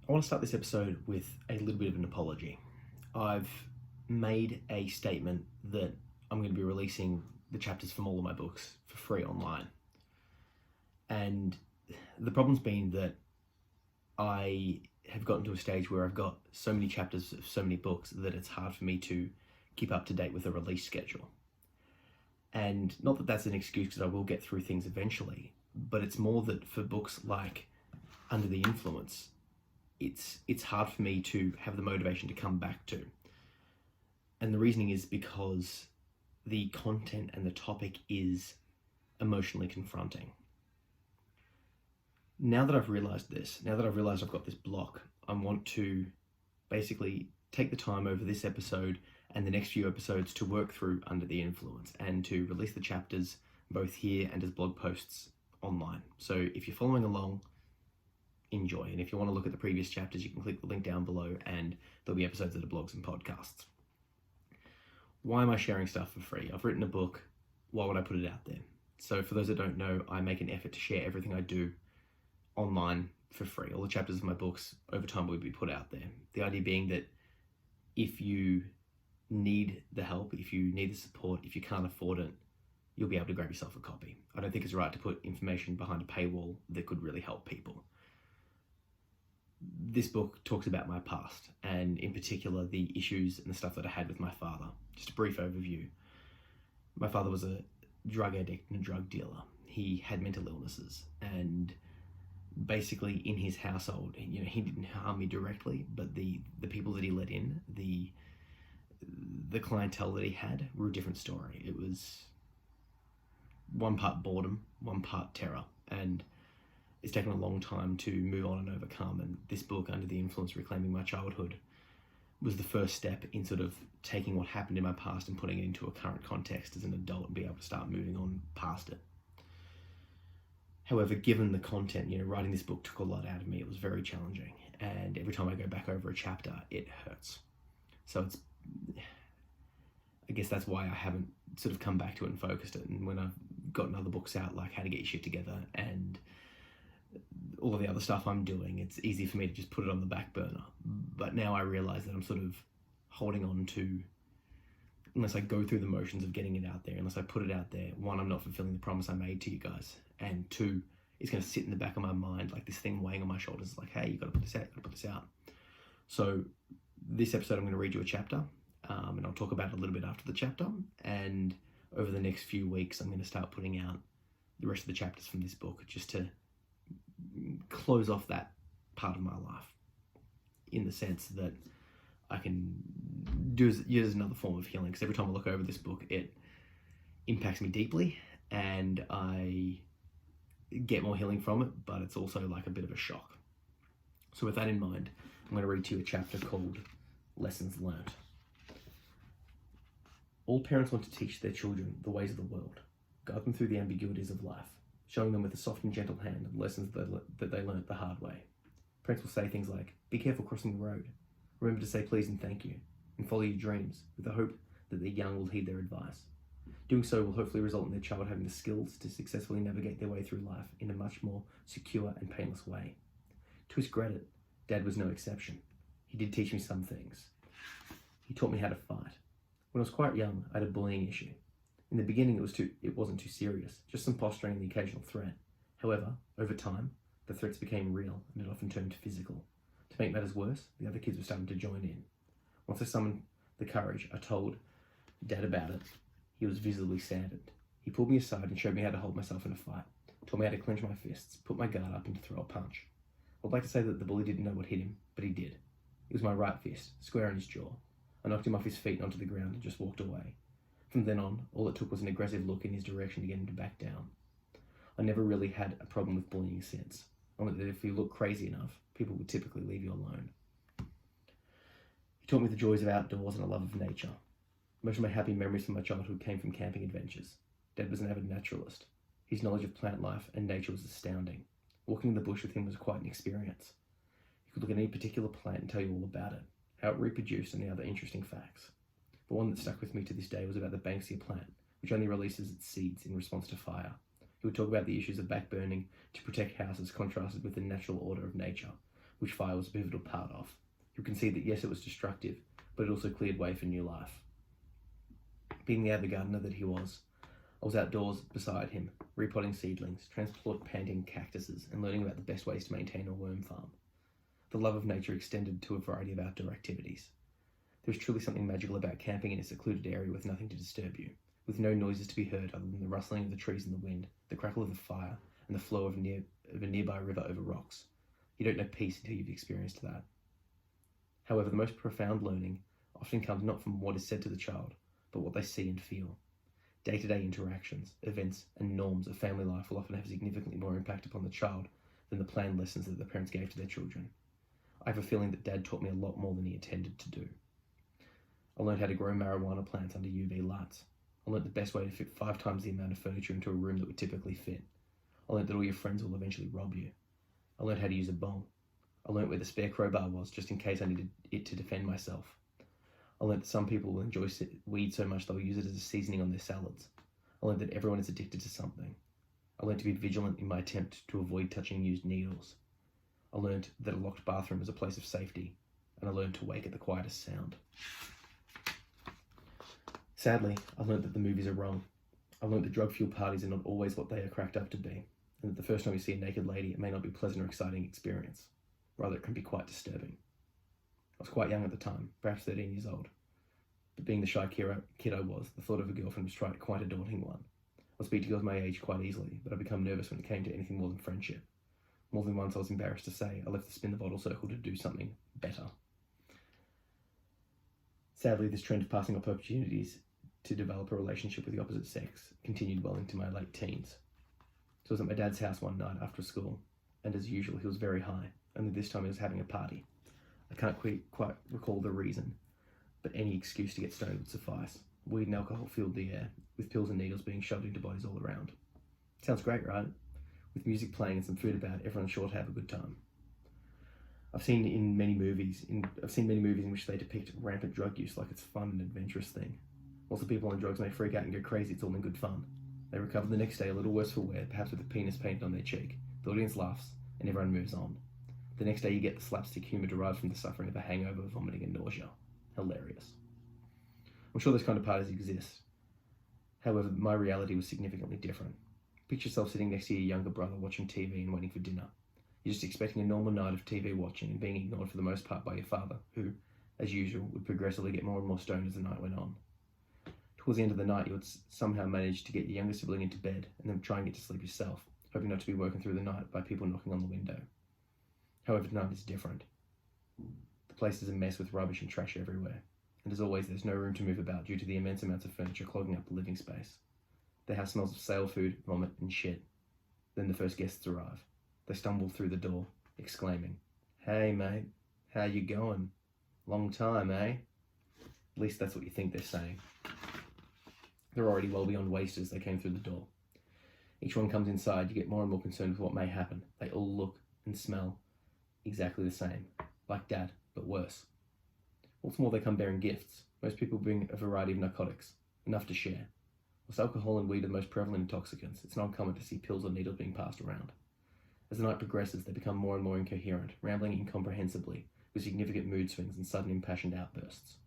I want to start this episode with a little bit of an apology. I've made a statement that I'm going to be releasing the chapters from all of my books for free online. And the problem's been that I have gotten to a stage where I've got so many chapters of so many books that it's hard for me to keep up to date with a release schedule. And not that that's an excuse, because I will get through things eventually, but it's more that for books like Under the Influence, it's hard for me to have the motivation to come back to. And the reasoning is because the content and the topic is emotionally confronting. Now that I've realized this, now that I've realized I've got this block, I want to basically take the time over this episode and the next few episodes to work through Under the Influence and to release the chapters both here and as blog posts online. So if you're following along, enjoy. And if you want to look at the previous chapters, you can click the link down below and there'll be episodes of the blogs and podcasts. Why am I sharing stuff for free? I've written a book. Why would I put it out there? So for those that don't know, I make an effort to share everything I do online for free. All the chapters of my books over time will be put out there. The idea being that if you need the help, if you need the support, if you can't afford it, you'll be able to grab yourself a copy. I don't think it's right to put information behind a paywall that could really help people. This book talks about my past, and in particular the issues and the stuff that I had with my father. Just a brief overview. My father was a drug addict and a drug dealer. He had mental illnesses, and basically in his household, he didn't harm me directly, but the people that he let in, the clientele that he had, were a different story. It was one part boredom, one part terror, and it's taken a long time to move on and overcome. And this book, Under the Influence, Reclaiming My Childhood, was the first step in sort of taking what happened in my past and putting it into a current context as an adult and be able to start moving on past it. However, given the content, writing this book took a lot out of me. It was very challenging. And every time I go back over a chapter, it hurts. So I guess that's why I haven't sort of come back to it and focused it. And when I've gotten other books out, like How to Get Your Shit Together and all of the other stuff I'm doing, it's easy for me to just put it on the back burner. But now I realize that I'm sort of holding on to, unless I go through the motions of getting it out there, unless I put it out there, one, I'm not fulfilling the promise I made to you guys. And two, it's going to sit in the back of my mind like this thing weighing on my shoulders, like, hey, you got to put this out, you got to put this out. So this episode, I'm going to read you a chapter, and I'll talk about it a little bit after the chapter. And over the next few weeks, I'm going to start putting out the rest of the chapters from this book, just to close off that part of my life, in the sense that I can use it as another form of healing. Because every time I look over this book, it impacts me deeply, and I get more healing from it, but it's also like a bit of a shock. So with that in mind, I'm going to read to you a chapter called Lessons Learned. All parents want to teach their children the ways of the world, guide them through the ambiguities of life, showing them with a soft and gentle hand the lessons that they learnt the hard way. Parents will say things like, be careful crossing the road, remember to say please and thank you, and follow your dreams, with the hope that the young will heed their advice. Doing so will hopefully result in their child having the skills to successfully navigate their way through life in a much more secure and painless way. To his credit, Dad was no exception. He did teach me some things. He taught me how to fight. When I was quite young, I had a bullying issue. In the beginning, it wasn't too serious, just some posturing and the occasional threat. However, over time, the threats became real, and it often turned physical. To make matters worse, the other kids were starting to join in. Once I summoned the courage, I told Dad about it. He was visibly saddened. He pulled me aside and showed me how to hold myself in a fight, taught me how to clench my fists, put my guard up, and to throw a punch. I'd like to say that the bully didn't know what hit him, but he did. It was my right fist, square on his jaw. I knocked him off his feet and onto the ground and just walked away. From then on, all it took was an aggressive look in his direction to get him to back down. I never really had a problem with bullying since, only that if you look crazy enough, people would typically leave you alone. He taught me the joys of outdoors and a love of nature. Most of my happy memories from my childhood came from camping adventures. Dad was an avid naturalist. His knowledge of plant life and nature was astounding. Walking in the bush with him was quite an experience. He could look at any particular plant and tell you all about it, how it reproduced, and the other interesting facts. The one that stuck with me to this day was about the banksia plant, which only releases its seeds in response to fire. He would talk about the issues of backburning to protect houses contrasted with the natural order of nature, which fire was a pivotal part of. You can see that yes, it was destructive, but it also cleared way for new life. Being the avid gardener that he was, I was outdoors beside him, repotting seedlings, transplanting cactuses, and learning about the best ways to maintain a worm farm. The love of nature extended to a variety of outdoor activities. There is truly something magical about camping in a secluded area with nothing to disturb you, with no noises to be heard other than the rustling of the trees in the wind, the crackle of the fire, and the flow of a nearby river over rocks. You don't know peace until you've experienced that. However, the most profound learning often comes not from what is said to the child, but what they see and feel. Day-to-day interactions, events, and norms of family life will often have significantly more impact upon the child than the planned lessons that the parents gave to their children. I have a feeling that Dad taught me a lot more than he intended to do. I learned how to grow marijuana plants under UV lights. I learned the best way to fit 5 times the amount of furniture into a room that would typically fit. I learned that all your friends will eventually rob you. I learned how to use a bong. I learned where the spare crowbar was just in case I needed it to defend myself. I learned that some people will enjoy weed so much they'll use it as a seasoning on their salads. I learned that everyone is addicted to something. I learned to be vigilant in my attempt to avoid touching used needles. I learned that a locked bathroom is a place of safety, and I learned to wake at the quietest sound. Sadly, I learned that the movies are wrong. I learned that drug-fueled parties are not always what they are cracked up to be, and that the first time you see a naked lady, it may not be a pleasant or exciting experience. Rather, it can be quite disturbing. I was quite young at the time, perhaps 13 years old. But being the shy kid I was, the thought of a girlfriend was quite a daunting one. I speak to girls my age quite easily, but I become nervous when it came to anything more than friendship. More than once I was embarrassed to say I left the spin the bottle circle to do something better. Sadly, this trend of passing up opportunities to develop a relationship with the opposite sex continued well into my late teens. So I was at my dad's house one night after school, and as usual he was very high, only this time he was having a party. I can't quite recall the reason, but any excuse to get stoned would suffice. Weed and alcohol filled the air, with pills and needles being shoved into bodies all around. Sounds great, right? With music playing and some food about, everyone's sure to have a good time. I've seen many movies in which they depict rampant drug use like it's a fun and adventurous thing. Whilst the people on drugs may freak out and go crazy, it's all in good fun. They recover the next day a little worse for wear, perhaps with a penis painted on their cheek. The audience laughs, and everyone moves on. The next day you get the slapstick humour derived from the suffering of a hangover, vomiting and nausea. Hilarious. I'm sure those kind of parties exist. However, my reality was significantly different. Picture yourself sitting next to your younger brother watching TV and waiting for dinner. You're just expecting a normal night of TV watching and being ignored for the most part by your father, who, as usual, would progressively get more and more stoned as the night went on. Towards the end of the night, you would somehow manage to get your younger sibling into bed and then try and get to sleep yourself, hoping not to be woken through the night by people knocking on the window. However, tonight is different. The place is a mess with rubbish and trash everywhere, and as always, there's no room to move about due to the immense amounts of furniture clogging up the living space. The house smells of stale food, vomit, and shit. Then the first guests arrive. They stumble through the door, exclaiming, "Hey mate, how you going? Long time, eh?" At least that's what you think they're saying. They're already well beyond waste as they came through the door. Each one comes inside, you get more and more concerned with what may happen. They all look and smell exactly the same, like Dad, but worse. What's more, they come bearing gifts. Most people bring a variety of narcotics, enough to share. Whilst alcohol and weed are the most prevalent intoxicants, it's not uncommon to see pills or needles being passed around. As the night progresses, they become more and more incoherent, rambling incomprehensibly, with significant mood swings and sudden impassioned outbursts.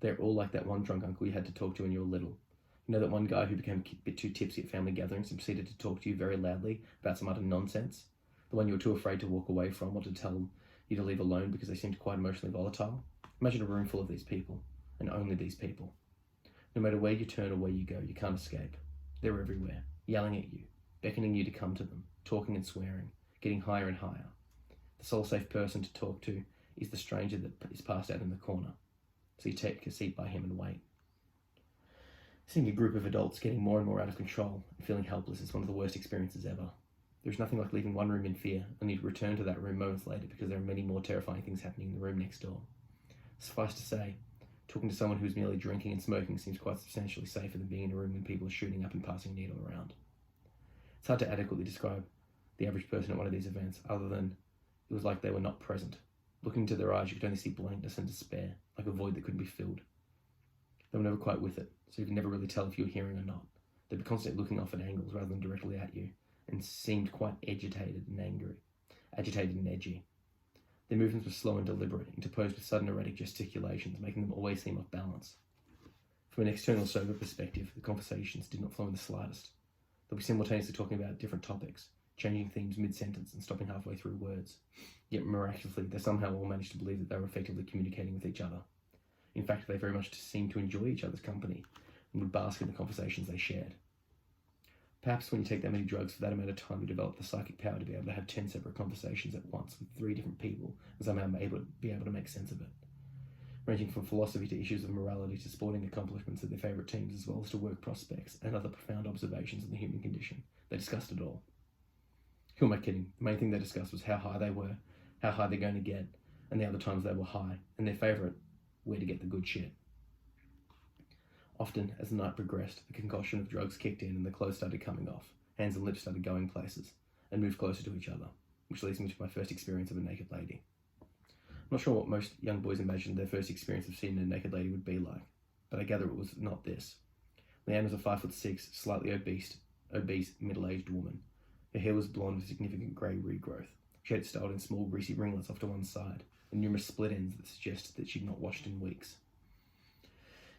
They're all like that one drunk uncle you had to talk to when you were little. You know that one guy who became a bit too tipsy at family gatherings and proceeded to talk to you very loudly about some utter nonsense? The one you were too afraid to walk away from or to tell you to leave alone because they seemed quite emotionally volatile? Imagine a room full of these people, and only these people. No matter where you turn or where you go, you can't escape. They're everywhere, yelling at you, beckoning you to come to them, talking and swearing, getting higher and higher. The sole safe person to talk to is the stranger that is passed out in the corner, so you take a seat by him and wait. Seeing a group of adults getting more and more out of control and feeling helpless is one of the worst experiences ever. There's nothing like leaving one room in fear, only to return to that room moments later because there are many more terrifying things happening in the room next door. Suffice to say, talking to someone who's merely drinking and smoking seems quite substantially safer than being in a room when people are shooting up and passing a needle around. It's hard to adequately describe the average person at one of these events, other than it was like they were not present. Looking into their eyes, you could only see blankness and despair, like a void that couldn't be filled. They were never quite with it, so you could never really tell if you were hearing or not. They'd be constantly looking off at angles rather than directly at you, and seemed quite agitated and edgy. Their movements were slow and deliberate, interposed with sudden erratic gesticulations, making them always seem off balance. From an external sober perspective, the conversations did not flow in the slightest. They'll be simultaneously talking about different topics, changing themes mid-sentence and stopping halfway through words. Yet miraculously, they somehow all managed to believe that they were effectively communicating with each other. In fact, they very much seemed to enjoy each other's company and would bask in the conversations they shared. Perhaps when you take that many drugs for that amount of time, you develop the psychic power to be able to have 10 separate conversations at once with 3 different people and somehow be able to make sense of it. Ranging from philosophy to issues of morality to sporting accomplishments of their favourite teams, as well as to work prospects and other profound observations of the human condition. They discussed it all. Who am I kidding? The main thing they discussed was how high they were, how high they're going to get, and the other times they were high, and their favourite, where to get the good shit. Often, as the night progressed, the concoction of drugs kicked in and the clothes started coming off, hands and lips started going places, and moved closer to each other, which leads me to my first experience of a naked lady. I'm not sure what most young boys imagined their first experience of seeing a naked lady would be like, but I gather it was not this. Leanne was a 5'6", slightly obese, middle-aged woman. Her hair was blonde with significant grey regrowth. She had it styled in small, greasy ringlets off to one side, and numerous split ends that suggested that she'd not washed in weeks.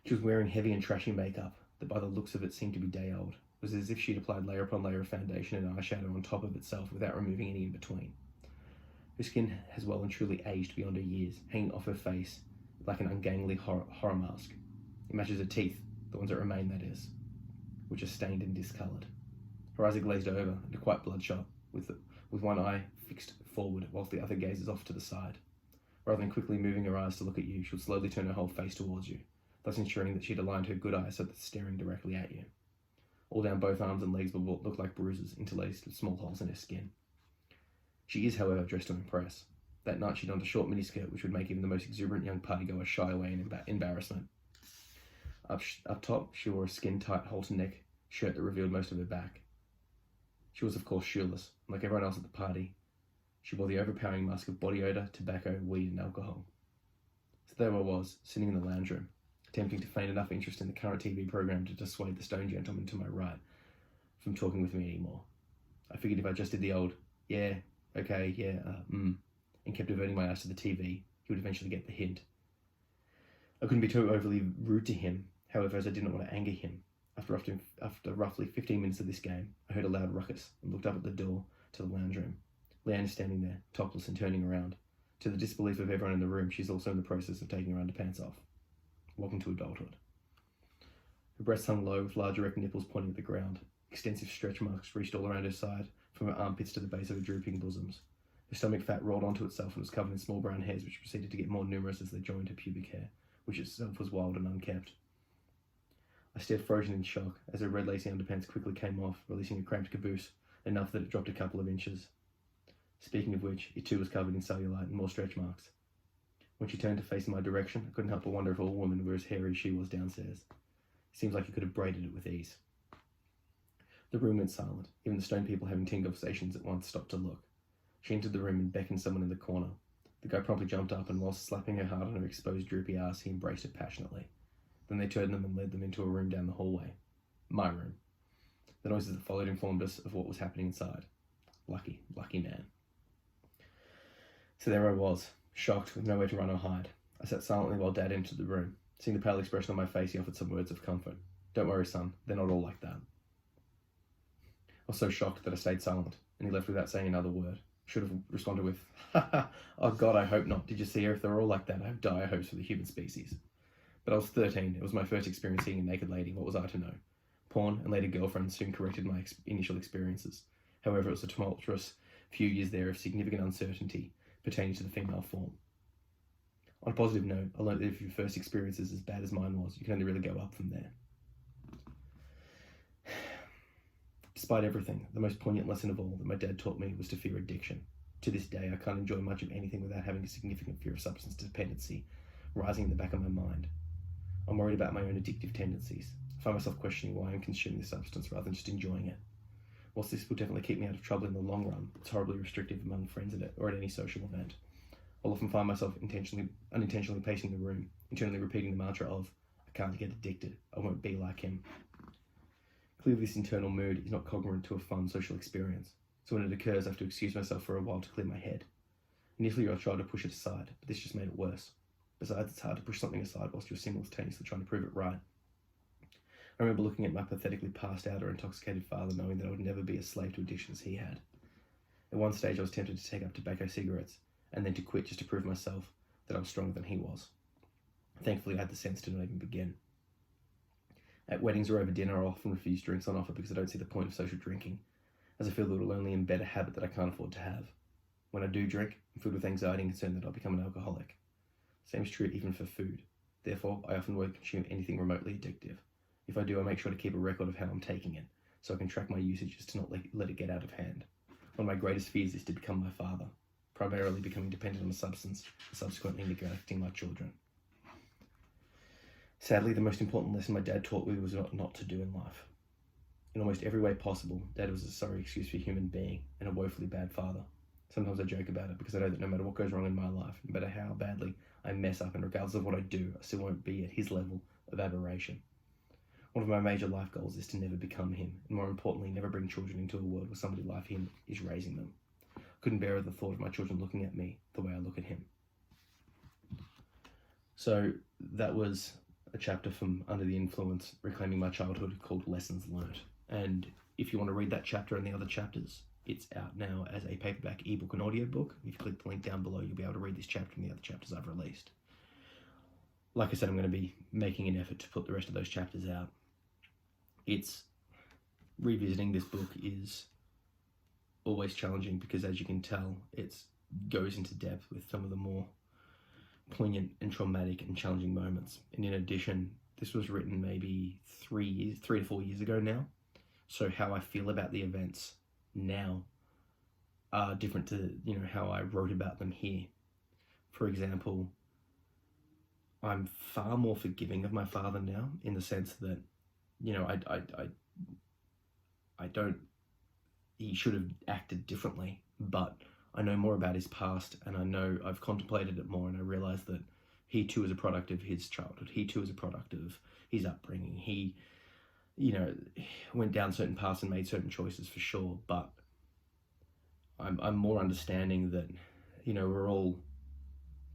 She was wearing heavy and trashy makeup that, by the looks of it, seemed to be day old. It was as if she'd applied layer upon layer of foundation and eyeshadow on top of itself without removing any in between. Her skin has well and truly aged beyond her years, hanging off her face like an ungainly horror mask. It matches her teeth, the ones that remain, that is, which are stained and discoloured. Her eyes are glazed over and are quite bloodshot, with one eye fixed forward whilst the other gazes off to the side. Rather than quickly moving her eyes to look at you, she would slowly turn her whole face towards you, thus ensuring that she'd aligned her good eye so that it's staring directly at you. All down both arms and legs were what looked like bruises, interlaced with small holes in her skin. She is, however, dressed to impress. That night she donned a short miniskirt which would make even the most exuberant young partygoer shy away in embarrassment. Up top, she wore a skin-tight halter-neck shirt that revealed most of her back. She was, of course, shoeless, and like everyone else at the party, she wore the overpowering musk of body odour, tobacco, weed, and alcohol. So there I was, sitting in the lounge room, attempting to feign enough interest in the current TV program to dissuade the stone gentleman to my right from talking with me anymore. I figured if I just did the old, yeah, okay, yeah, and kept averting my eyes to the TV, he would eventually get the hint. I couldn't be too overly rude to him, however, as I did not want to anger him. After roughly 15 minutes of this game, I heard a loud ruckus and looked up at the door to the lounge room. Leanne is standing there, topless and turning around. To the disbelief of everyone in the room, she's also in the process of taking her underpants off. Welcome to adulthood. Her breasts hung low with large erect nipples pointing at the ground. Extensive stretch marks reached all around her side, from her armpits to the base of her drooping bosoms. Her stomach fat rolled onto itself and was covered in small brown hairs which proceeded to get more numerous as they joined her pubic hair, which itself was wild and unkempt. I stared frozen in shock as her red lacy underpants quickly came off, releasing a cramped caboose, enough that it dropped a couple of inches. Speaking of which, it too was covered in cellulite and more stretch marks. When she turned to face in my direction, I couldn't help but wonder if all women were as hairy as she was downstairs. It seems like you could have braided it with ease. The room went silent. Even the stone people having 10 conversations at once stopped to look. She entered the room and beckoned someone in the corner. The guy promptly jumped up, and whilst slapping her hard on her exposed droopy ass, he embraced her passionately. Then they turned them and led them into a room down the hallway. My room. The noises that followed informed us of what was happening inside. Lucky man. So there I was, shocked, with nowhere to run or hide. I sat silently while Dad entered the room. Seeing the pale expression on my face, he offered some words of comfort. Don't worry, son, they're not all like that. I was so shocked that I stayed silent, and he left without saying another word. Should have responded with, oh God, I hope not. Did you see her? If they're all like that, I have dire hopes for the human species. But I was 13. It was my first experience seeing a naked lady. What was I to know? Porn and later girlfriends soon corrected my initial experiences. However, it was a tumultuous few years there of significant uncertainty pertaining to the female form. On a positive note, I learned that if your first experience is as bad as mine was, you can only really go up from there. Despite everything, the most poignant lesson of all that my dad taught me was to fear addiction. To this day, I can't enjoy much of anything without having a significant fear of substance dependency rising in the back of my mind. I'm worried about my own addictive tendencies. I find myself questioning why I'm consuming this substance rather than just enjoying it. Whilst this will definitely keep me out of trouble in the long run, it's horribly restrictive among friends or at any social event. I'll often find myself unintentionally pacing the room, internally repeating the mantra of, I can't get addicted, I won't be like him. Clearly this internal mood is not congruent to a fun social experience, so when it occurs I have to excuse myself for a while to clear my head. Initially, I tried to push it aside, but this just made it worse. Besides, it's hard to push something aside whilst you're simultaneously trying to prove it right. I remember looking at my pathetically passed out or intoxicated father, knowing that I would never be a slave to addictions he had. At one stage, I was tempted to take up tobacco cigarettes, and then to quit just to prove myself that I was stronger than he was. Thankfully, I had the sense to not even begin. At weddings or over dinner, I often refuse drinks on offer because I don't see the point of social drinking, as I feel that it will only embed a habit that I can't afford to have. When I do drink, I'm filled with anxiety and concern that I'll become an alcoholic. Same is true even for food. Therefore, I often won't consume anything remotely addictive. If I do, I make sure to keep a record of how I'm taking it, so I can track my usage just to not let it get out of hand. One of my greatest fears is to become my father, primarily becoming dependent on a substance, and subsequently neglecting my children. Sadly, the most important lesson my dad taught me was not to do in life. In almost every way possible, Dad was a sorry excuse for a human being and a woefully bad father. Sometimes I joke about it because I know that no matter what goes wrong in my life, no matter how badly I mess up, and regardless of what I do, I still won't be at his level of aberration. One of my major life goals is to never become him, and more importantly, never bring children into a world where somebody like him is raising them. I couldn't bear the thought of my children looking at me the way I look at him. So that was a chapter from Under the Influence, Reclaiming My Childhood, called Lessons Learnt. And if you want to read that chapter and the other chapters, it's out now as a paperback, ebook, and audiobook. If you click the link down below, you'll be able to read this chapter and the other chapters I've released. Like I said, I'm going to be making an effort to put the rest of those chapters out. Revisiting this book is always challenging because, as you can tell, it goes into depth with some of the more poignant and traumatic and challenging moments. And in addition, this was written maybe 3 to 4 years ago now. So how I feel about the events now are different to, how I wrote about them here. For example, I'm far more forgiving of my father now, in the sense that, he should have acted differently, but I know more about his past, and I know I've contemplated it more, and I realize that he too is a product of his childhood. He too is a product of his upbringing. He, went down certain paths and made certain choices for sure, but I'm more understanding that, we're all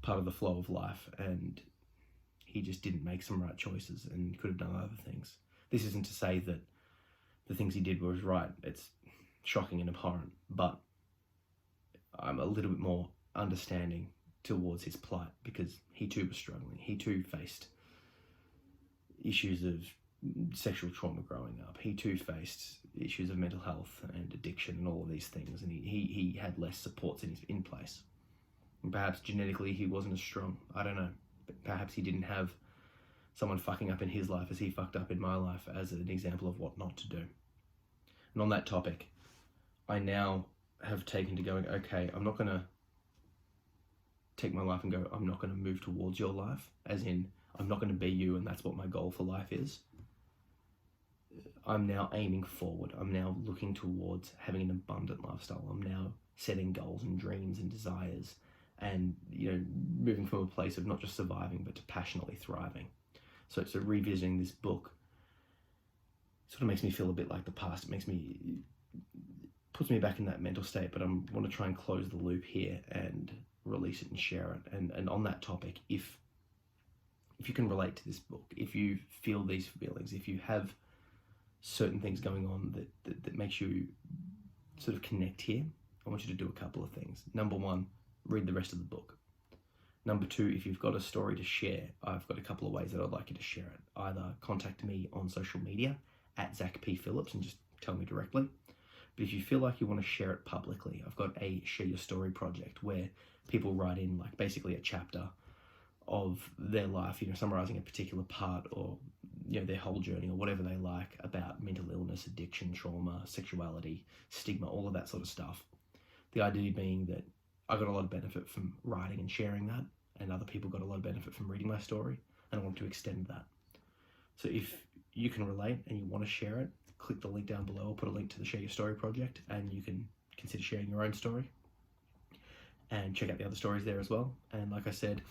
part of the flow of life, and he just didn't make some right choices and could have done other things. This isn't to say that the things he did was right. It's shocking and abhorrent, but I'm a little bit more understanding towards his plight because he too was struggling. He too faced issues of sexual trauma growing up. He too faced issues of mental health and addiction and all of these things, and he had less supports in place. And perhaps genetically he wasn't as strong. I don't know. But perhaps he didn't have someone fucking up in his life as he fucked up in my life as an example of what not to do. And on that topic, I now have taken to going, okay, I'm not going to take my life and go, I'm not going to move towards your life, as in, I'm not going to be you and that's what my goal for life is. I'm now aiming forward. I'm now looking towards having an abundant lifestyle. I'm now setting goals and dreams and desires and, moving from a place of not just surviving, but to passionately thriving. So revisiting this book sort of makes me feel a bit like the past. It puts me back in that mental state, but I want to try and close the loop here and release it and share it. And on that topic, if you can relate to this book, if you feel these feelings, if you have certain things going on that makes you sort of connect here, I want you to do a couple of things. Number one, read the rest of the book. Number two, if you've got a story to share, I've got a couple of ways that I'd like you to share it. Either contact me on social media at Zach P. Phillips and just tell me directly. But if you feel like you want to share it publicly, I've got a Share Your Story project where people write in like basically a chapter of their life, summarizing a particular part or, their whole journey or whatever they like about mental illness, addiction, trauma, sexuality, stigma, all of that sort of stuff. The idea being that I got a lot of benefit from writing and sharing that, and other people got a lot of benefit from reading my story, and I want to extend that. So if you can relate and you want to share it, click the link down below. I'll put a link to the Share Your Story project, and you can consider sharing your own story and check out the other stories there as well. And like I said,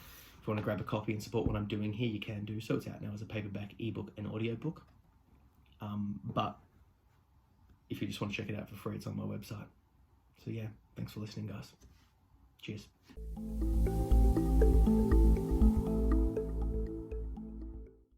if you want to grab a copy and support what I'm doing here, you can do so. It's out now as a paperback, ebook, and audiobook. But if you just want to check it out for free, it's on my website. So yeah, thanks for listening, guys. Cheers.